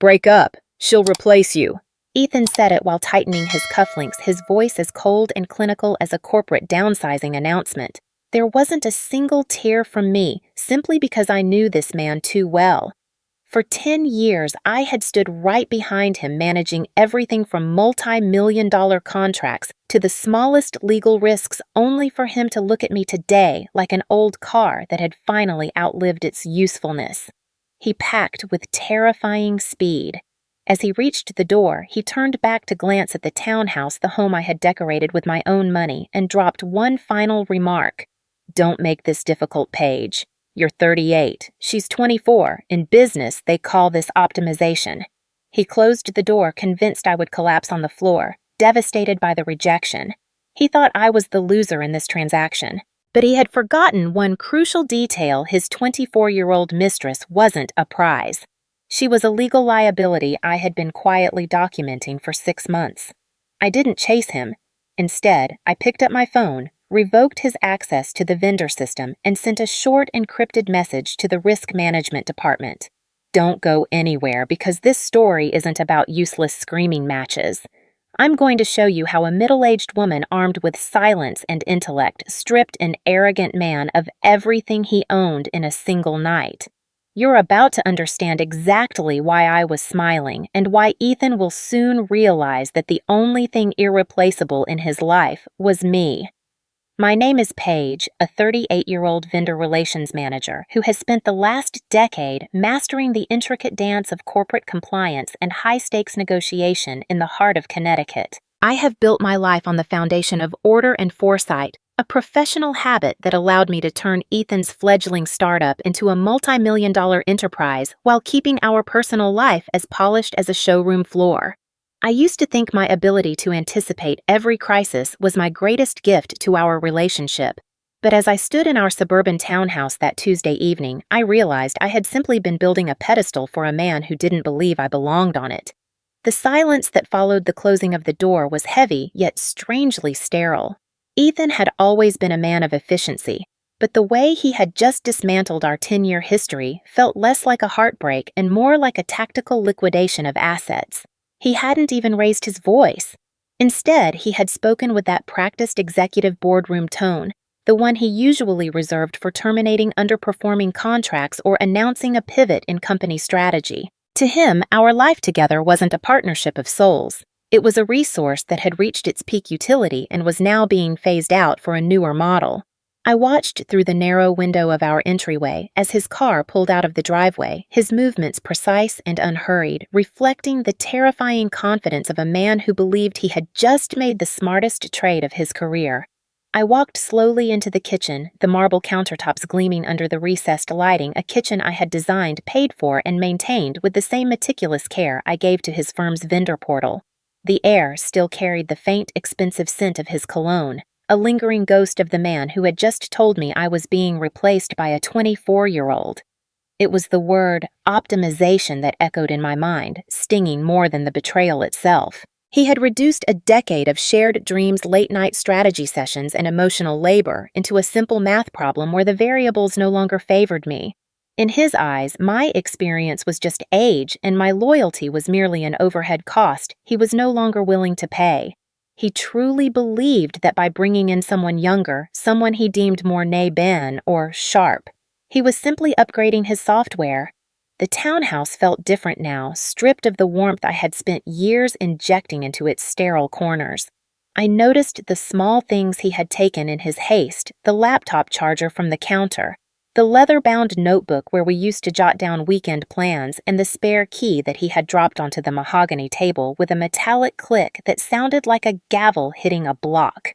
Break up. She'll replace you. Ethan said it while tightening his cufflinks, his voice as cold and clinical as a corporate downsizing announcement. There wasn't a single tear from me, simply because I knew this man too well. For 10 years, I had stood right behind him, managing everything from multi-million-dollar contracts to the smallest legal risks, only for him to look at me today like an old car that had finally outlived its usefulness. He packed with terrifying speed. As he reached the door, he turned back to glance at the townhouse, the home I had decorated with my own money, and dropped one final remark. "Don't make this difficult, Paige. You're 38. She's 24. In business, they call this optimization." He closed the door, convinced I would collapse on the floor, devastated by the rejection. He thought I was the loser in this transaction. But he had forgotten one crucial detail: his 24-year-old mistress wasn't a prize. She was a legal liability I had been quietly documenting for 6 months. I didn't chase him. Instead, I picked up my phone, revoked his access to the vendor system, and sent a short encrypted message to the risk management department. Don't go anywhere, because this story isn't about useless screaming matches. I'm going to show you how a middle-aged woman armed with silence and intellect stripped an arrogant man of everything he owned in a single night. You're about to understand exactly why I was smiling, and why Ethan will soon realize that the only thing irreplaceable in his life was me. My name is Paige, a 38-year-old vendor relations manager who has spent the last decade mastering the intricate dance of corporate compliance and high-stakes negotiation in the heart of Connecticut. I have built my life on the foundation of order and foresight, a professional habit that allowed me to turn Ethan's fledgling startup into a multi-million-dollar enterprise while keeping our personal life as polished as a showroom floor. I used to think my ability to anticipate every crisis was my greatest gift to our relationship, but as I stood in our suburban townhouse that Tuesday evening, I realized I had simply been building a pedestal for a man who didn't believe I belonged on it. The silence that followed the closing of the door was heavy, yet strangely sterile. Ethan had always been a man of efficiency, but the way he had just dismantled our 10-year history felt less like a heartbreak and more like a tactical liquidation of assets. He hadn't even raised his voice. Instead, he had spoken with that practiced executive boardroom tone, the one he usually reserved for terminating underperforming contracts or announcing a pivot in company strategy. To him, our life together wasn't a partnership of souls. It was a resource that had reached its peak utility and was now being phased out for a newer model. I watched through the narrow window of our entryway as his car pulled out of the driveway, his movements precise and unhurried, reflecting the terrifying confidence of a man who believed he had just made the smartest trade of his career. I walked slowly into the kitchen, the marble countertops gleaming under the recessed lighting, a kitchen I had designed, paid for, and maintained with the same meticulous care I gave to his firm's vendor portal. The air still carried the faint, expensive scent of his cologne, a lingering ghost of the man who had just told me I was being replaced by a 24-year-old. It was the word optimization that echoed in my mind, stinging more than the betrayal itself. He had reduced a decade of shared dreams, late-night strategy sessions, and emotional labor into a simple math problem where the variables no longer favored me. In his eyes, my experience was just age, and my loyalty was merely an overhead cost he was no longer willing to pay. He truly believed that by bringing in someone younger, someone he deemed more né-ben or sharp, he was simply upgrading his software. The townhouse felt different now, stripped of the warmth I had spent years injecting into its sterile corners. I noticed the small things he had taken in his haste: the laptop charger from the counter, the leather-bound notebook where we used to jot down weekend plans, and the spare key that he had dropped onto the mahogany table with a metallic click that sounded like a gavel hitting a block.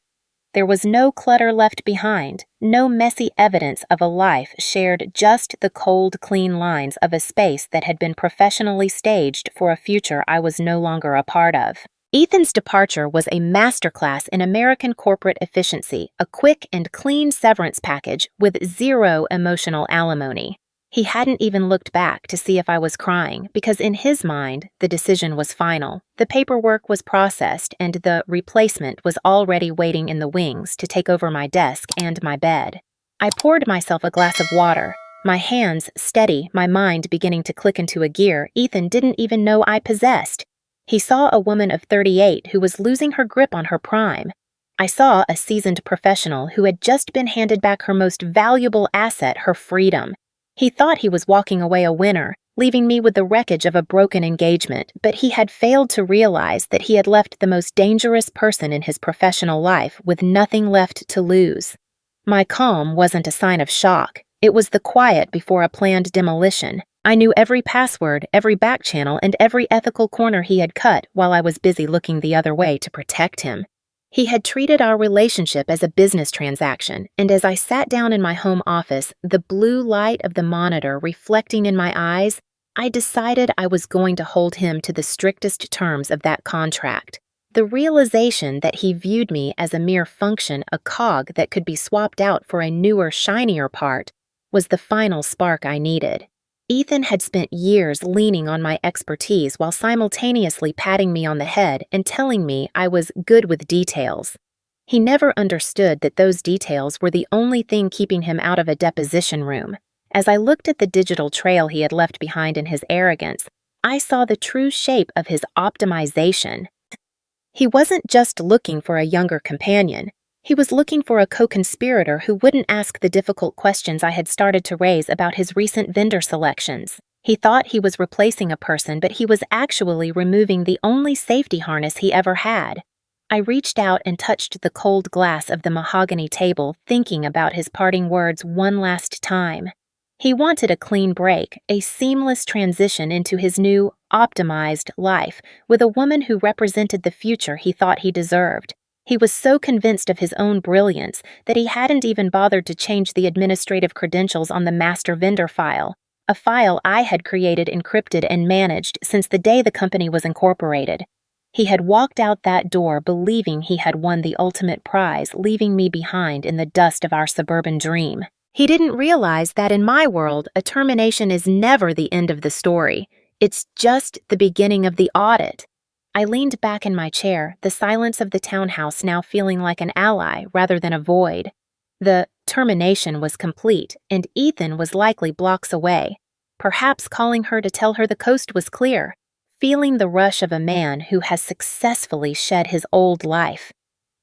There was no clutter left behind, no messy evidence of a life shared, just the cold, clean lines of a space that had been professionally staged for a future I was no longer a part of. Ethan's departure was a masterclass in American corporate efficiency, a quick and clean severance package with zero emotional alimony. He hadn't even looked back to see if I was crying, because in his mind, the decision was final. The paperwork was processed, and the replacement was already waiting in the wings to take over my desk and my bed. I poured myself a glass of water, My hands steady, my mind beginning to click into a gear Ethan didn't even know I possessed. He saw a woman of 38 who was losing her grip on her prime. I saw a seasoned professional who had just been handed back her most valuable asset, her freedom. He thought he was walking away a winner, leaving me with the wreckage of a broken engagement, but he had failed to realize that he had left the most dangerous person in his professional life with nothing left to lose. My calm wasn't a sign of shock. It was the quiet before a planned demolition. I knew every password, every back channel, and every ethical corner he had cut while I was busy looking the other way to protect him. He had treated our relationship as a business transaction, and as I sat down in my home office, the blue light of the monitor reflecting in my eyes, I decided I was going to hold him to the strictest terms of that contract. The realization that he viewed me as a mere function, a cog that could be swapped out for a newer, shinier part, was the final spark I needed. Ethan had spent years leaning on my expertise while simultaneously patting me on the head and telling me I was good with details. He never understood that those details were the only thing keeping him out of a deposition room. As I looked at the digital trail he had left behind in his arrogance, I saw the true shape of his optimization. He wasn't just looking for a younger companion. He was looking for a co-conspirator who wouldn't ask the difficult questions I had started to raise about his recent vendor selections. He thought he was replacing a person, but he was actually removing the only safety harness he ever had. I reached out and touched the cold glass of the mahogany table, thinking about his parting words one last time. He wanted a clean break, a seamless transition into his new, optimized life, with a woman who represented the future he thought he deserved. He was so convinced of his own brilliance that he hadn't even bothered to change the administrative credentials on the master vendor file, a file I had created, encrypted, and managed since the day the company was incorporated. He had walked out that door believing he had won the ultimate prize, leaving me behind in the dust of our suburban dream. He didn't realize that in my world, a termination is never the end of the story. It's just the beginning of the audit. I leaned back in my chair, the silence of the townhouse now feeling like an ally rather than a void. The termination was complete, and Ethan was likely blocks away, perhaps calling her to tell her the coast was clear, feeling the rush of a man who has successfully shed his old life.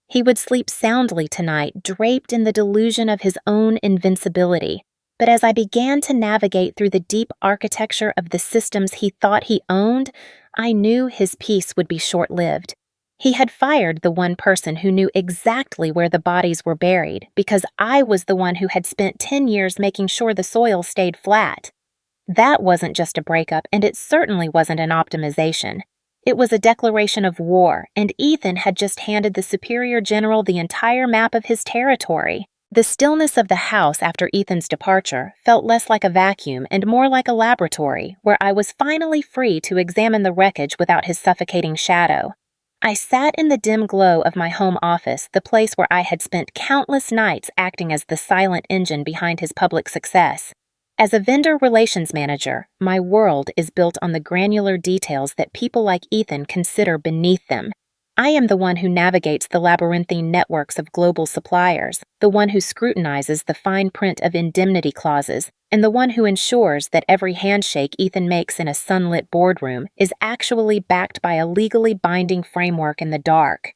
He would sleep soundly tonight, draped in the delusion of his own invincibility. But as I began to navigate through the deep architecture of the systems he thought he owned, I knew his peace would be short-lived. He had fired the one person who knew exactly where the bodies were buried because I was the one who had spent 10 years making sure the soil stayed flat. That wasn't just a breakup, and it certainly wasn't an optimization. It was a declaration of war, and Ethan had just handed the superior general the entire map of his territory. The stillness of the house after Ethan's departure felt less like a vacuum and more like a laboratory where I was finally free to examine the wreckage without his suffocating shadow. I sat in the dim glow of my home office, the place where I had spent countless nights acting as the silent engine behind his public success. As a vendor relations manager, my world is built on the granular details that people like Ethan consider beneath them. I am the one who navigates the labyrinthine networks of global suppliers, the one who scrutinizes the fine print of indemnity clauses, and the one who ensures that every handshake Ethan makes in a sunlit boardroom is actually backed by a legally binding framework in the dark.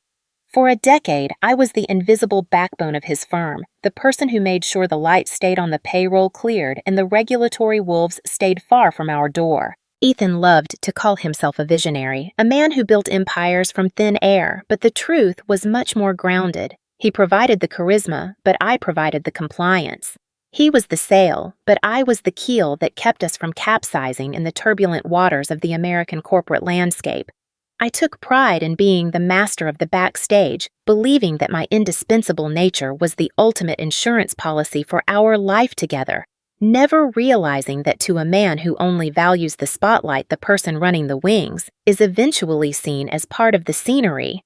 For a decade, I was the invisible backbone of his firm, the person who made sure the lights stayed on, the payroll cleared, and the regulatory wolves stayed far from our door. Ethan loved to call himself a visionary, a man who built empires from thin air, but the truth was much more grounded. He provided the charisma, but I provided the compliance. He was the sail, but I was the keel that kept us from capsizing in the turbulent waters of the American corporate landscape. I took pride in being the master of the backstage, believing that my indispensable nature was the ultimate insurance policy for our life together, never realizing that to a man who only values the spotlight, the person running the wings is eventually seen as part of the scenery.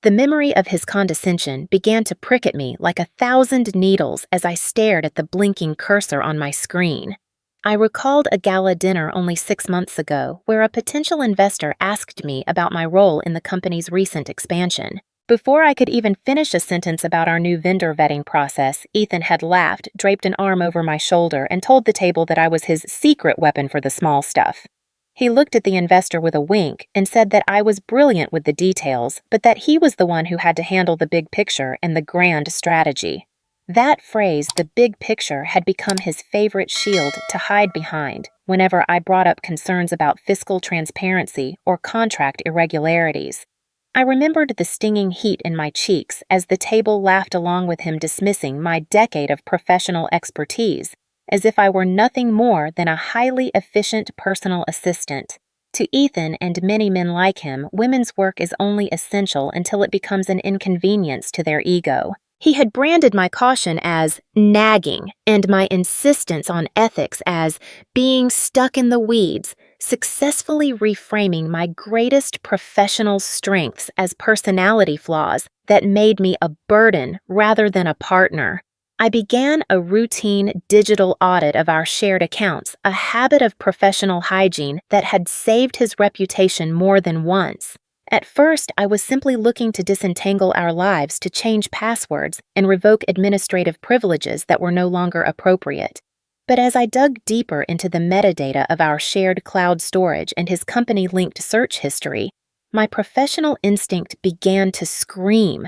The memory of his condescension began to prick at me like 1,000 needles as I stared at the blinking cursor on my screen. I recalled a gala dinner only 6 months ago where a potential investor asked me about my role in the company's recent expansion. Before I could even finish a sentence about our new vendor vetting process, Ethan had laughed, draped an arm over my shoulder, and told the table that I was his secret weapon for the small stuff. He looked at the investor with a wink and said that I was brilliant with the details, but that he was the one who had to handle the big picture and the grand strategy. That phrase, the big picture, had become his favorite shield to hide behind whenever I brought up concerns about fiscal transparency or contract irregularities. I remembered the stinging heat in my cheeks as the table laughed along with him, dismissing my decade of professional expertise, as if I were nothing more than a highly efficient personal assistant. To Ethan and many men like him, women's work is only essential until it becomes an inconvenience to their ego. He had branded my caution as nagging and my insistence on ethics as being stuck in the weeds, successfully reframing my greatest professional strengths as personality flaws that made me a burden rather than a partner. I began a routine digital audit of our shared accounts, a habit of professional hygiene that had saved his reputation more than once. At first, I was simply looking to disentangle our lives, to change passwords and revoke administrative privileges that were no longer appropriate. But as I dug deeper into the metadata of our shared cloud storage and his company-linked search history, my professional instinct began to scream.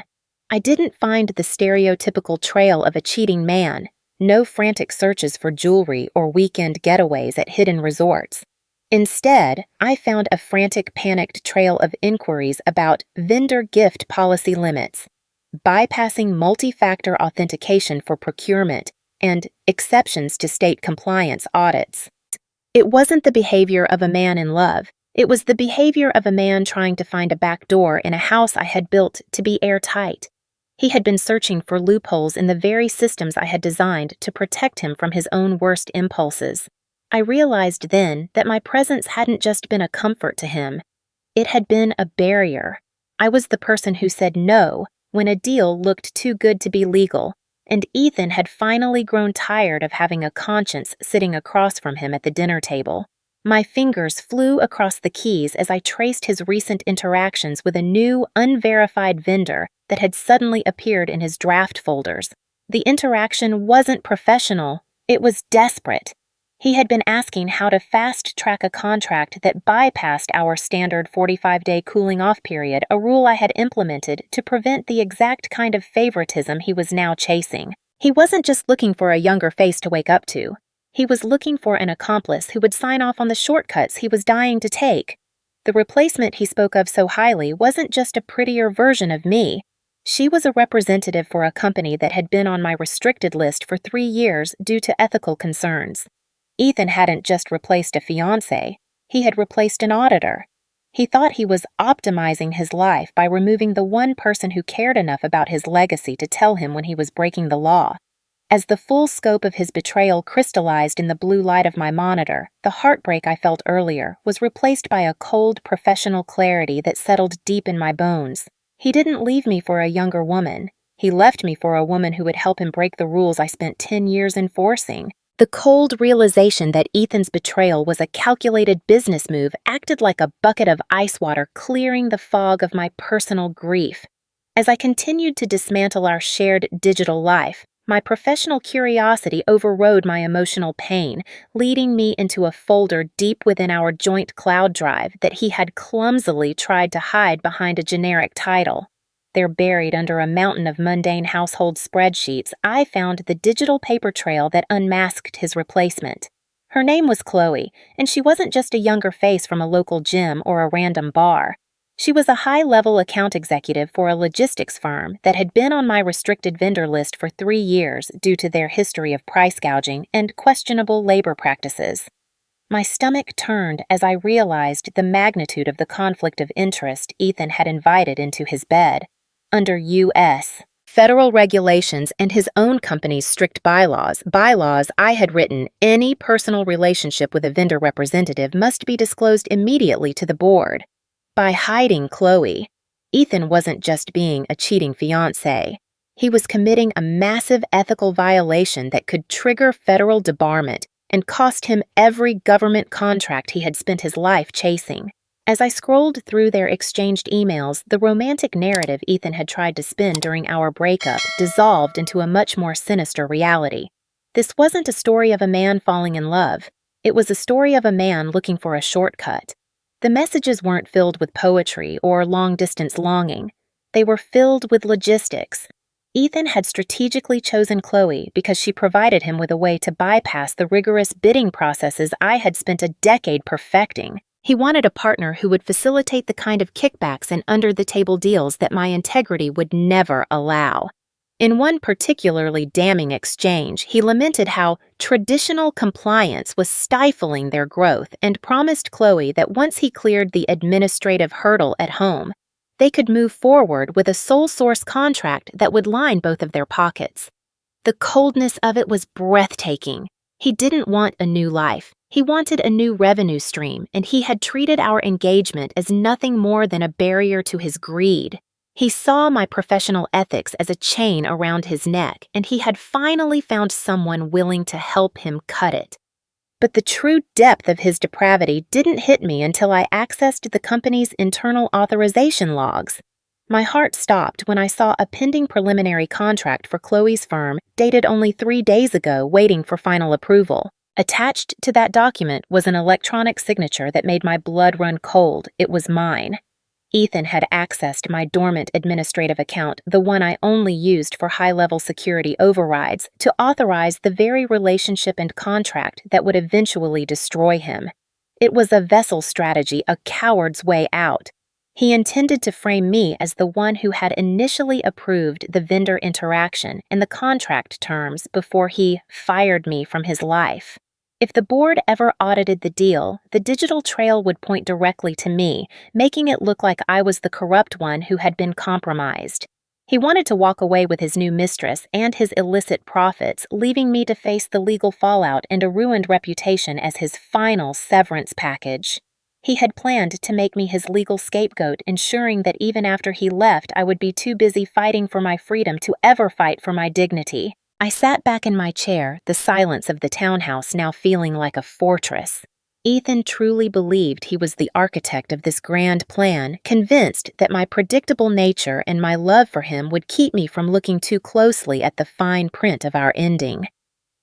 I didn't find the stereotypical trail of a cheating man, no frantic searches for jewelry or weekend getaways at hidden resorts. Instead, I found a frantic, panicked trail of inquiries about vendor gift policy limits, bypassing multi-factor authentication for procurement, and exceptions to state compliance audits. It wasn't the behavior of a man in love. It was the behavior of a man trying to find a back door in a house I had built to be airtight. He had been searching for loopholes in the very systems I had designed to protect him from his own worst impulses. I realized then that my presence hadn't just been a comfort to him. It had been a barrier. I was the person who said no when a deal looked too good to be legal, and Ethan had finally grown tired of having a conscience sitting across from him at the dinner table. My fingers flew across the keys as I traced his recent interactions with a new, unverified vendor that had suddenly appeared in his draft folders. The interaction wasn't professional, it was desperate. He had been asking how to fast-track a contract that bypassed our standard 45-day cooling-off period, a rule I had implemented to prevent the exact kind of favoritism he was now chasing. He wasn't just looking for a younger face to wake up to. He was looking for an accomplice who would sign off on the shortcuts he was dying to take. The replacement he spoke of so highly wasn't just a prettier version of me. She was a representative for a company that had been on my restricted list for 3 years due to ethical concerns. Ethan hadn't just replaced a fiancé, he had replaced an auditor. He thought he was optimizing his life by removing the one person who cared enough about his legacy to tell him when he was breaking the law. As the full scope of his betrayal crystallized in the blue light of my monitor, the heartbreak I felt earlier was replaced by a cold, professional clarity that settled deep in my bones. He didn't leave me for a younger woman. He left me for a woman who would help him break the rules I spent 10 years enforcing. The cold realization that Ethan's betrayal was a calculated business move acted like a bucket of ice water clearing the fog of my personal grief. As I continued to dismantle our shared digital life, my professional curiosity overrode my emotional pain, leading me into a folder deep within our joint cloud drive that he had clumsily tried to hide behind a generic title. There, buried under a mountain of mundane household spreadsheets, I found the digital paper trail that unmasked his replacement. Her name was Chloe, and she wasn't just a younger face from a local gym or a random bar. She was a high-level account executive for a logistics firm that had been on my restricted vendor list for 3 years due to their history of price gouging and questionable labor practices. My stomach turned as I realized the magnitude of the conflict of interest Ethan had invited into his bed. Under U.S. federal regulations and his own company's strict bylaws, I had written, any personal relationship with a vendor representative must be disclosed immediately to the board. By hiding Chloe, Ethan wasn't just being a cheating fiancé. He was committing a massive ethical violation that could trigger federal debarment and cost him every government contract he had spent his life chasing. As I scrolled through their exchanged emails, the romantic narrative Ethan had tried to spin during our breakup dissolved into a much more sinister reality. This wasn't a story of a man falling in love. It was a story of a man looking for a shortcut. The messages weren't filled with poetry or long-distance longing. They were filled with logistics. Ethan had strategically chosen Chloe because she provided him with a way to bypass the rigorous bidding processes I had spent a decade perfecting. He wanted a partner who would facilitate the kind of kickbacks and under-the-table deals that my integrity would never allow. In one particularly damning exchange, he lamented how traditional compliance was stifling their growth and promised Chloe that once he cleared the administrative hurdle at home, they could move forward with a sole source contract that would line both of their pockets. The coldness of it was breathtaking. He didn't want a new life. He wanted a new revenue stream, and he had treated our engagement as nothing more than a barrier to his greed. He saw my professional ethics as a chain around his neck, and he had finally found someone willing to help him cut it. But the true depth of his depravity didn't hit me until I accessed the company's internal authorization logs. My heart stopped when I saw a pending preliminary contract for Chloe's firm dated only 3 days ago waiting for final approval. Attached to that document was an electronic signature that made my blood run cold. It was mine. Ethan had accessed my dormant administrative account, the one I only used for high-level security overrides, to authorize the very relationship and contract that would eventually destroy him. It was a vessel strategy, a coward's way out. He intended to frame me as the one who had initially approved the vendor interaction and the contract terms before he fired me from his life. If the board ever audited the deal, the digital trail would point directly to me, making it look like I was the corrupt one who had been compromised. He wanted to walk away with his new mistress and his illicit profits, leaving me to face the legal fallout and a ruined reputation as his final severance package. He had planned to make me his legal scapegoat, ensuring that even after he left, I would be too busy fighting for my freedom to ever fight for my dignity. I sat back in my chair, the silence of the townhouse now feeling like a fortress. Ethan truly believed he was the architect of this grand plan, convinced that my predictable nature and my love for him would keep me from looking too closely at the fine print of our ending.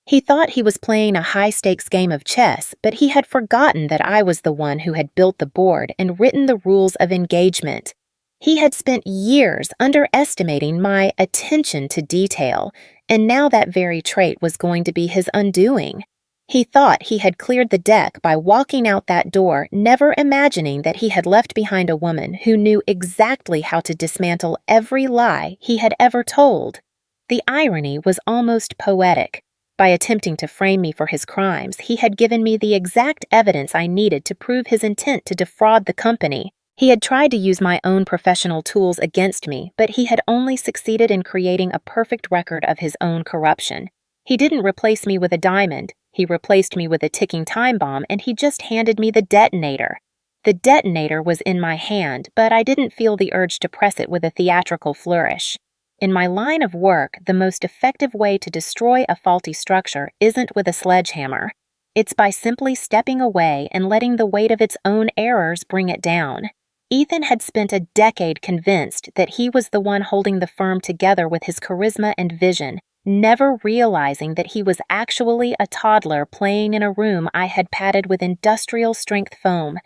He thought he was playing a high-stakes game of chess, but he had forgotten that I was the one who had built the board and written the rules of engagement. He had spent years underestimating my attention to detail, and now that very trait was going to be his undoing. He thought he had cleared the deck by walking out that door, never imagining that he had left behind a woman who knew exactly how to dismantle every lie he had ever told. The irony was almost poetic. By attempting to frame me for his crimes, he had given me the exact evidence I needed to prove his intent to defraud the company. He had tried to use my own professional tools against me, but he had only succeeded in creating a perfect record of his own corruption. He didn't replace me with a diamond. He replaced me with a ticking time bomb, and he just handed me the detonator. The detonator was in my hand, but I didn't feel the urge to press it with a theatrical flourish. In my line of work, the most effective way to destroy a faulty structure isn't with a sledgehammer. It's by simply stepping away and letting the weight of its own errors bring it down. Ethan had spent a decade convinced that he was the one holding the firm together with his charisma and vision, never realizing that he was actually a toddler playing in a room I had padded with industrial-strength foam.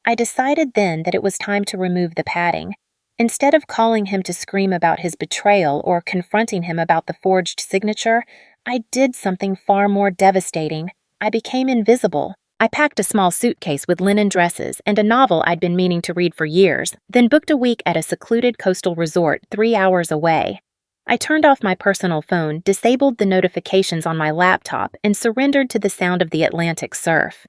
I decided then that it was time to remove the padding. Instead of calling him to scream about his betrayal or confronting him about the forged signature, I did something far more devastating. I became invisible. I packed a small suitcase with linen dresses and a novel I'd been meaning to read for years, then booked a week at a secluded coastal resort 3 hours away. I turned off my personal phone, disabled the notifications on my laptop, and surrendered to the sound of the Atlantic surf.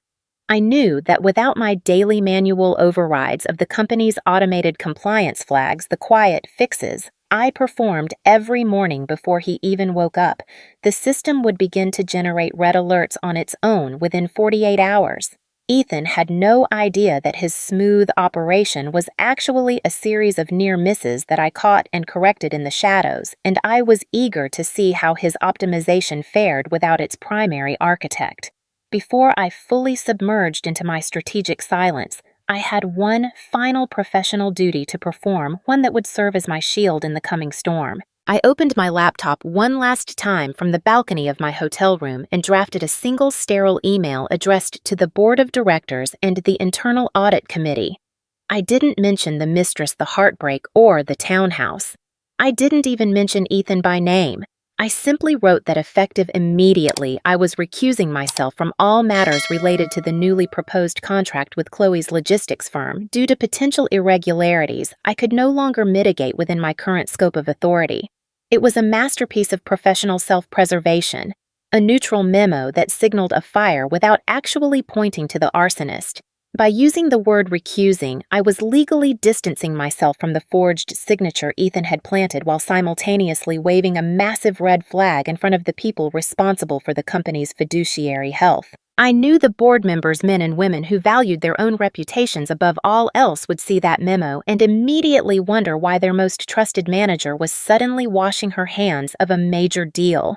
I knew that without my daily manual overrides of the company's automated compliance flags, the quiet fixes, I performed every morning before he even woke up, the system would begin to generate red alerts on its own within 48 hours. Ethan had no idea that his smooth operation was actually a series of near misses that I caught and corrected in the shadows, and I was eager to see how his optimization fared without its primary architect. Before I fully submerged into my strategic silence, I had one final professional duty to perform, one that would serve as my shield in the coming storm. I opened my laptop one last time from the balcony of my hotel room and drafted a single sterile email addressed to the board of directors and the internal audit committee. I didn't mention the mistress, the heartbreak, or the townhouse. I didn't even mention Ethan by name. I simply wrote that effective immediately, I was recusing myself from all matters related to the newly proposed contract with Chloe's logistics firm due to potential irregularities I could no longer mitigate within my current scope of authority. It was a masterpiece of professional self-preservation, a neutral memo that signaled a fire without actually pointing to the arsonist. By using the word recusing, I was legally distancing myself from the forged signature Ethan had planted while simultaneously waving a massive red flag in front of the people responsible for the company's fiduciary health. I knew the board members, men and women who valued their own reputations above all else, would see that memo and immediately wonder why their most trusted manager was suddenly washing her hands of a major deal.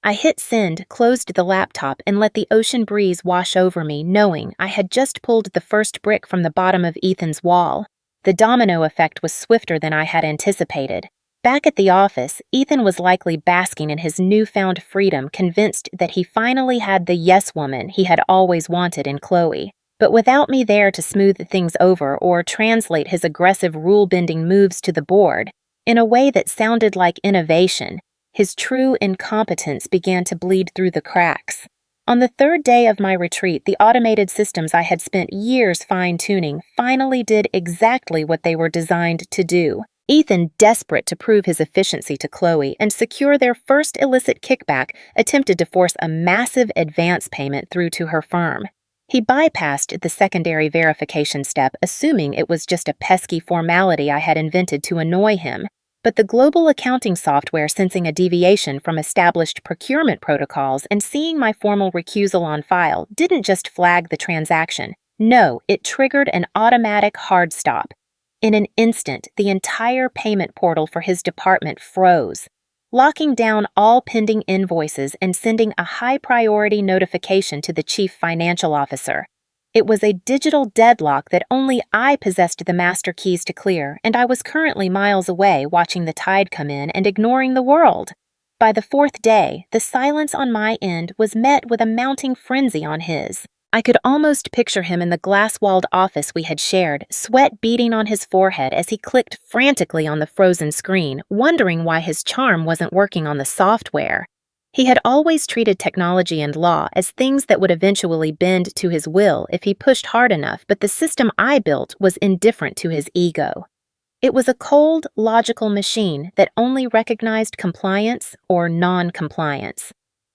I hit send, closed the laptop, and let the ocean breeze wash over me, knowing I had just pulled the first brick from the bottom of Ethan's wall. The domino effect was swifter than I had anticipated. Back at the office, Ethan was likely basking in his newfound freedom, convinced that he finally had the yes woman he had always wanted in Chloe. But without me there to smooth things over or translate his aggressive rule-bending moves to the board, in a way that sounded like innovation, his true incompetence began to bleed through the cracks. On the third day of my retreat, the automated systems I had spent years fine-tuning finally did exactly what they were designed to do. Ethan, desperate to prove his efficiency to Chloe and secure their first illicit kickback, attempted to force a massive advance payment through to her firm. He bypassed the secondary verification step, assuming it was just a pesky formality I had invented to annoy him. But the global accounting software, sensing a deviation from established procurement protocols and seeing my formal recusal on file, didn't just flag the transaction. No, it triggered an automatic hard stop. In an instant, the entire payment portal for his department froze, locking down all pending invoices and sending a high-priority notification to the chief financial officer. It was a digital deadlock that only I possessed the master keys to clear, and I was currently miles away watching the tide come in and ignoring the world. By the fourth day, the silence on my end was met with a mounting frenzy on his. I could almost picture him in the glass-walled office we had shared, sweat beading on his forehead as he clicked frantically on the frozen screen, wondering why his charm wasn't working on the software. He had always treated technology and law as things that would eventually bend to his will if he pushed hard enough, but the system I built was indifferent to his ego. It was a cold, logical machine that only recognized compliance or non-compliance.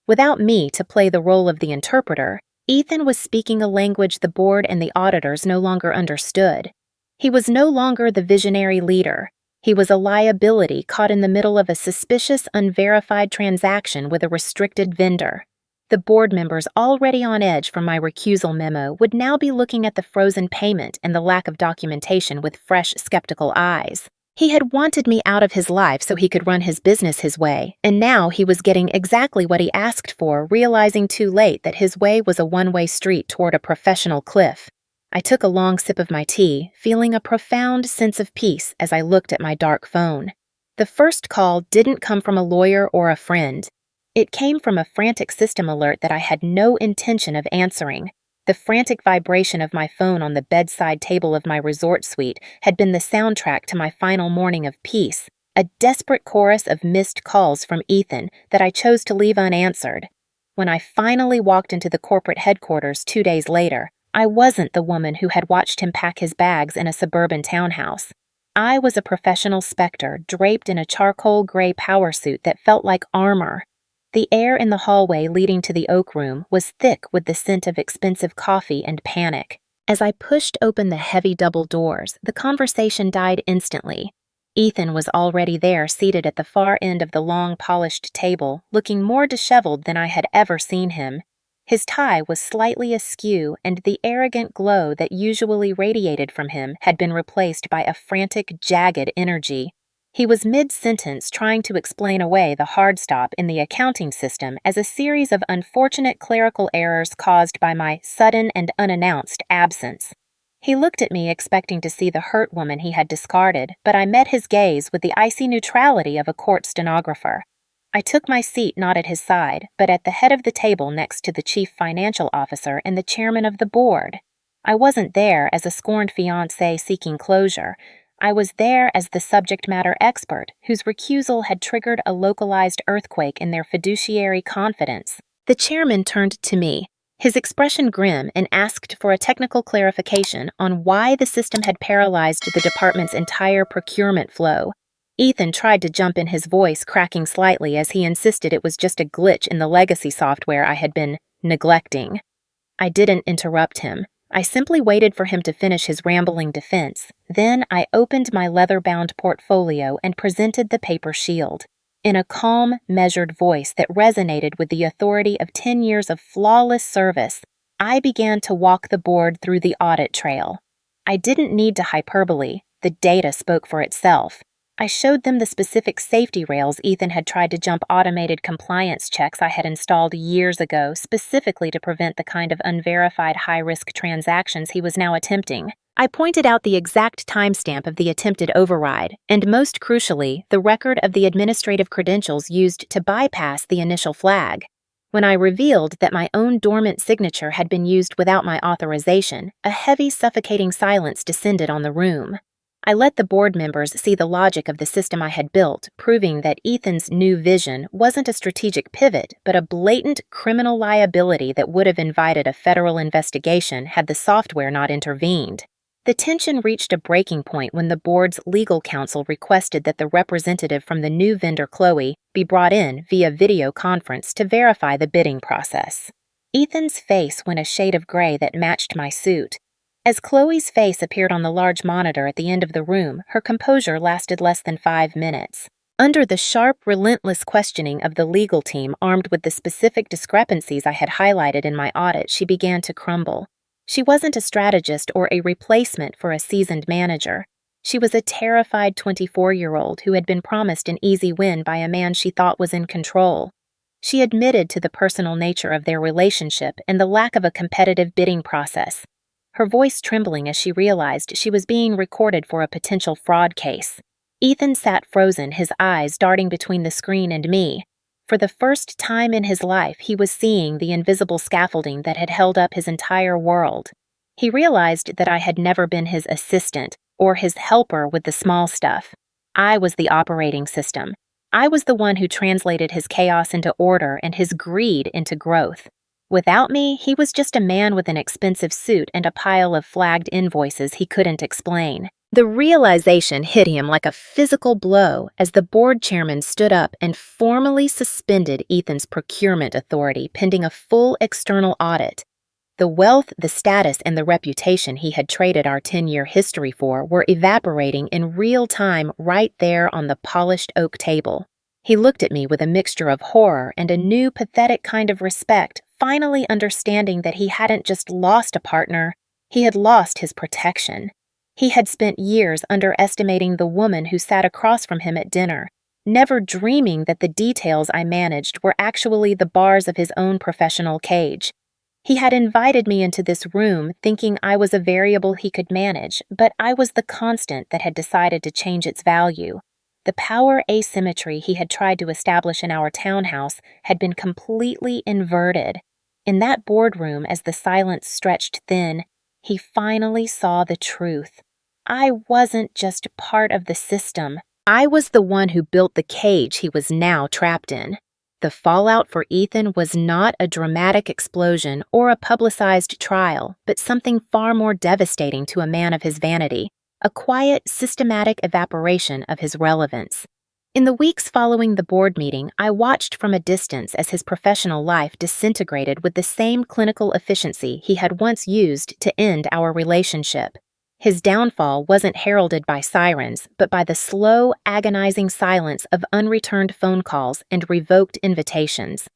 Without me to play the role of the interpreter, Ethan was speaking a language the board and the auditors no longer understood. He was no longer the visionary leader. He was a liability caught in the middle of a suspicious, unverified transaction with a restricted vendor. The board members, already on edge from my recusal memo, would now be looking at the frozen payment and the lack of documentation with fresh, skeptical eyes. He had wanted me out of his life so he could run his business his way, and now he was getting exactly what he asked for, realizing too late that his way was a one-way street toward a professional cliff. I took a long sip of my tea, feeling a profound sense of peace as I looked at my dark phone. The first call didn't come from a lawyer or a friend. It came from a frantic system alert that I had no intention of answering. The frantic vibration of my phone on the bedside table of my resort suite had been the soundtrack to my final morning of peace, a desperate chorus of missed calls from Ethan that I chose to leave unanswered. When I finally walked into the corporate headquarters 2 days later, I wasn't the woman who had watched him pack his bags in a suburban townhouse. I was a professional specter draped in a charcoal gray power suit that felt like armor. The air in the hallway leading to the oak room was thick with the scent of expensive coffee and panic. As I pushed open the heavy double doors, the conversation died instantly. Ethan was already there, seated at the far end of the long, polished table, looking more disheveled than I had ever seen him. His tie was slightly askew, and the arrogant glow that usually radiated from him had been replaced by a frantic, jagged energy. He was mid-sentence trying to explain away the hard stop in the accounting system as a series of unfortunate clerical errors caused by my sudden and unannounced absence. He looked at me expecting to see the hurt woman he had discarded, but I met his gaze with the icy neutrality of a court stenographer. I took my seat not at his side, but at the head of the table next to the chief financial officer and the chairman of the board. I wasn't there as a scorned fiancé seeking closure. I was there as the subject matter expert whose recusal had triggered a localized earthquake in their fiduciary confidence. The chairman turned to me, his expression grim, and asked for a technical clarification on why the system had paralyzed the department's entire procurement flow. Ethan tried to jump in, his voice cracking slightly as he insisted it was just a glitch in the legacy software I had been neglecting. I didn't interrupt him. I simply waited for him to finish his rambling defense. Then I opened my leather-bound portfolio and presented the paper shield. In a calm, measured voice that resonated with the authority of 10 years of flawless service, I began to walk the board through the audit trail. I didn't need to hyperbole. The data spoke for itself. I showed them the specific safety rails Ethan had tried to jump automated compliance checks I had installed years ago specifically to prevent the kind of unverified high-risk transactions he was now attempting. I pointed out the exact timestamp of the attempted override, and most crucially, the record of the administrative credentials used to bypass the initial flag. When I revealed that my own dormant signature had been used without my authorization, a heavy, suffocating silence descended on the room. I let the board members see the logic of the system I had built, proving that Ethan's new vision wasn't a strategic pivot, but a blatant criminal liability that would have invited a federal investigation had the software not intervened. The tension reached a breaking point when the board's legal counsel requested that the representative from the new vendor, Chloe, be brought in via video conference to verify the bidding process. Ethan's face went a shade of gray that matched my suit. As Chloe's face appeared on the large monitor at the end of the room, her composure lasted less than 5 minutes. Under the sharp, relentless questioning of the legal team armed with the specific discrepancies I had highlighted in my audit, she began to crumble. She wasn't a strategist or a replacement for a seasoned manager. She was a terrified 24-year-old who had been promised an easy win by a man she thought was in control. She admitted to the personal nature of their relationship and the lack of a competitive bidding process, her voice trembling as she realized she was being recorded for a potential fraud case. Ethan sat frozen, his eyes darting between the screen and me. For the first time in his life, he was seeing the invisible scaffolding that had held up his entire world. He realized that I had never been his assistant or his helper with the small stuff. I was the operating system. I was the one who translated his chaos into order and his greed into growth. Without me, he was just a man with an expensive suit and a pile of flagged invoices he couldn't explain. The realization hit him like a physical blow as the board chairman stood up and formally suspended Ethan's procurement authority pending a full external audit. The wealth, the status, and the reputation he had traded our 10-year history for were evaporating in real time right there on the polished oak table. He looked at me with a mixture of horror and a new, pathetic kind of respect, finally understanding that he hadn't just lost a partner, he had lost his protection. He had spent years underestimating the woman who sat across from him at dinner, never dreaming that the details I managed were actually the bars of his own professional cage. He had invited me into this room thinking I was a variable he could manage, but I was the constant that had decided to change its value. The power asymmetry he had tried to establish in our townhouse had been completely inverted. In that boardroom, as the silence stretched thin, he finally saw the truth. I wasn't just part of the system. I was the one who built the cage he was now trapped in. The fallout for Ethan was not a dramatic explosion or a publicized trial, but something far more devastating to a man of his vanity, a quiet, systematic evaporation of his relevance. In the weeks following the board meeting, I watched from a distance as his professional life disintegrated with the same clinical efficiency he had once used to end our relationship. His downfall wasn't heralded by sirens, but by the slow, agonizing silence of unreturned phone calls and revoked invitations.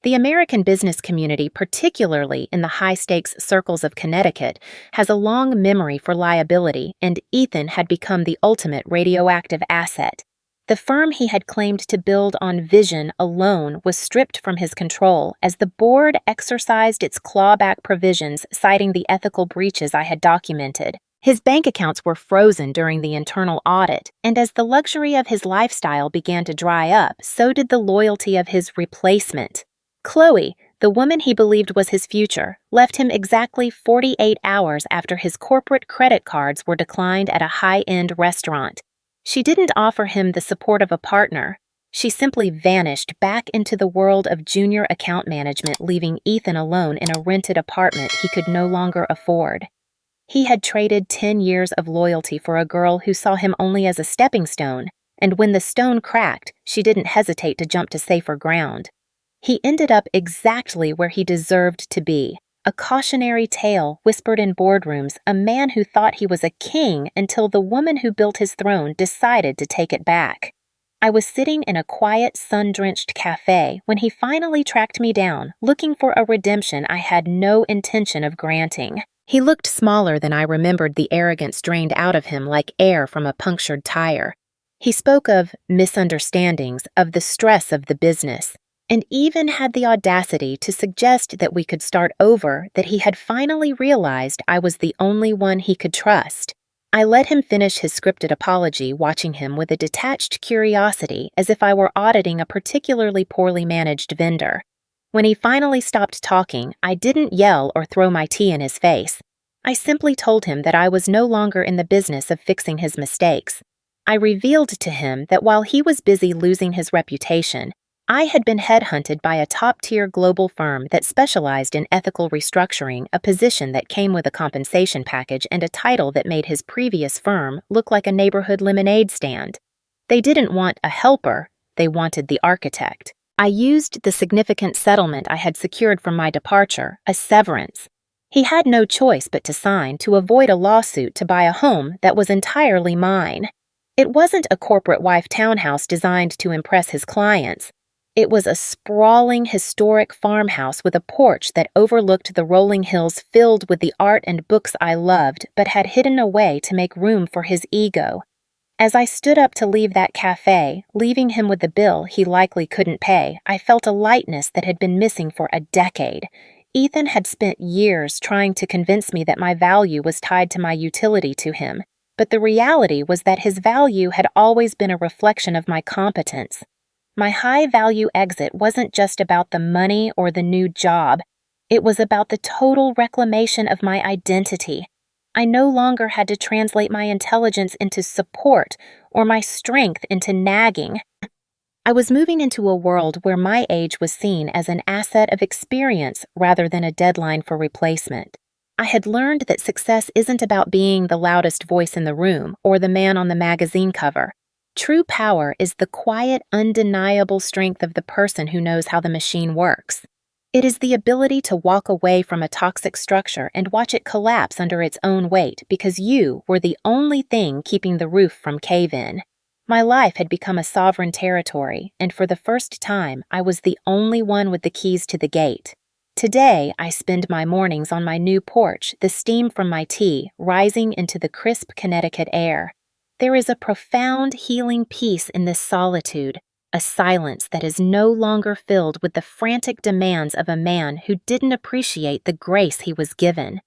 The American business community, particularly in the high-stakes circles of Connecticut, has a long memory for liability, and Ethan had become the ultimate radioactive asset. The The firm he had claimed to build on vision alone was stripped from his control as the board exercised its clawback provisions, citing the ethical breaches I had documented. His bank accounts were frozen during the internal audit, and as the luxury of his lifestyle began to dry up, so did the loyalty of his replacement. Chloe, the woman he believed was his future, left him exactly 48 hours after his corporate credit cards were declined at a high-end restaurant. She didn't offer him the support of a partner. She simply vanished back into the world of junior account management, leaving Ethan alone in a rented apartment he could no longer afford. He had traded 10 years of loyalty for a girl who saw him only as a stepping stone, and when the stone cracked, she didn't hesitate to jump to safer ground. He ended up exactly where he deserved to be. A cautionary tale whispered in boardrooms, a man who thought he was a king until the woman who built his throne decided to take it back. I was sitting in a quiet, sun-drenched cafe when he finally tracked me down, looking for a redemption I had no intention of granting. He looked smaller than I remembered, the arrogance drained out of him like air from a punctured tire. He spoke of misunderstandings, of the stress of the business, and even had the audacity to suggest that we could start over, that he had finally realized I was the only one he could trust. I let him finish his scripted apology, watching him with a detached curiosity as if I were auditing a particularly poorly managed vendor. When he finally stopped talking, I didn't yell or throw my tea in his face. I simply told him that I was no longer in the business of fixing his mistakes. I revealed to him that while he was busy losing his reputation, I had been headhunted by a top-tier global firm that specialized in ethical restructuring, a position that came with a compensation package and a title that made his previous firm look like a neighborhood lemonade stand. They didn't want a helper, they wanted the architect. I used the significant settlement I had secured from my departure, a severance. He had no choice but to sign to avoid a lawsuit to buy a home that was entirely mine. It wasn't a corporate wife townhouse designed to impress his clients. It was a sprawling, historic farmhouse with a porch that overlooked the rolling hills filled with the art and books I loved but had hidden away to make room for his ego. As I stood up to leave that cafe, leaving him with the bill he likely couldn't pay, I felt a lightness that had been missing for a decade. Ethan had spent years trying to convince me that my value was tied to my utility to him, but the reality was that his value had always been a reflection of my competence. My high-value exit wasn't just about the money or the new job. It was about the total reclamation of my identity. I no longer had to translate my intelligence into support or my strength into nagging. I was moving into a world where my age was seen as an asset of experience rather than a deadline for replacement. I had learned that success isn't about being the loudest voice in the room or the man on the magazine cover. True power is the quiet, undeniable strength of the person who knows how the machine works. It is the ability to walk away from a toxic structure and watch it collapse under its own weight because you were the only thing keeping the roof from cave-in. My life had become a sovereign territory, and for the first time, I was the only one with the keys to the gate. Today, I spend my mornings on my new porch, the steam from my tea rising into the crisp Connecticut air. There is a profound healing peace in this solitude, a silence that is no longer filled with the frantic demands of a man who didn't appreciate the grace he was given.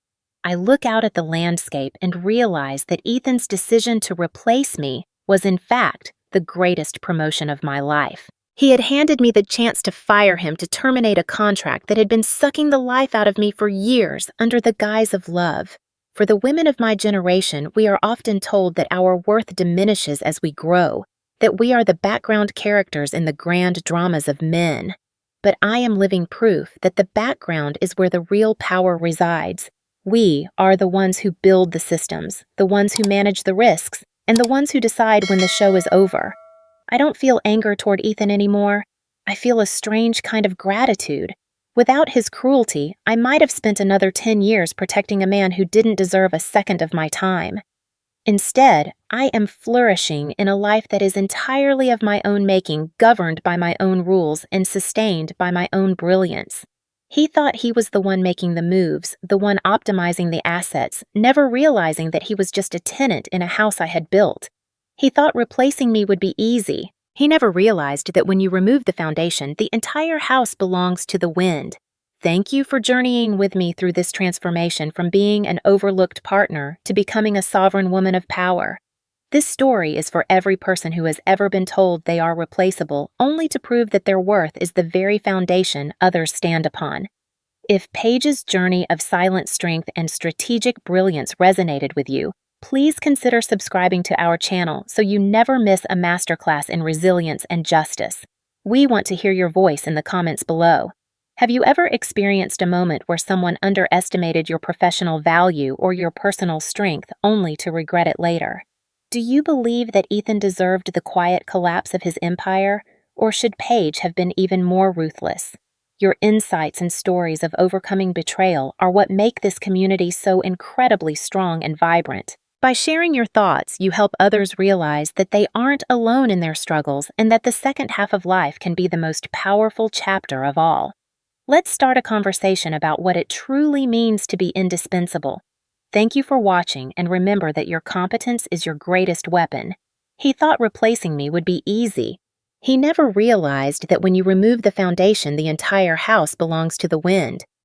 I look out at the landscape and realize that Ethan's decision to replace me was in fact the greatest promotion of my life. He had handed me the chance to fire him to terminate a contract that had been sucking the life out of me for years under the guise of love. For the women of my generation, we are often told that our worth diminishes as we grow, that we are the background characters in the grand dramas of men. But I am living proof that the background is where the real power resides. We are the ones who build the systems, the ones who manage the risks, and the ones who decide when the show is over. I don't feel anger toward Ethan anymore. I feel a strange kind of gratitude. Without his cruelty, I might have spent another 10 years protecting a man who didn't deserve a second of my time. Instead, I am flourishing in a life that is entirely of my own making, governed by my own rules, and sustained by my own brilliance. He thought he was the one making the moves, the one optimizing the assets, never realizing that he was just a tenant in a house I had built. He thought replacing me would be easy, He never realized that when you remove the foundation, the entire house belongs to the wind. Thank you for journeying with me through this transformation from being an overlooked partner to becoming a sovereign woman of power. This story is for every person who has ever been told they are replaceable, only to prove that their worth is the very foundation others stand upon. If Paige's journey of silent strength and strategic brilliance resonated with you, please consider subscribing to our channel so you never miss a masterclass in resilience and justice. We want to hear your voice in the comments below. Have you ever experienced a moment where someone underestimated your professional value or your personal strength only to regret it later? Do you believe that Ethan deserved the quiet collapse of his empire, or should Paige have been even more ruthless? Your insights and stories of overcoming betrayal are what make this community so incredibly strong and vibrant. By sharing your thoughts, you help others realize that they aren't alone in their struggles and that the second half of life can be the most powerful chapter of all. Let's start a conversation about what it truly means to be indispensable. Thank you for watching, and remember that your competence is your greatest weapon. He thought replacing me would be easy. He never realized that when you remove the foundation, the entire house belongs to the wind.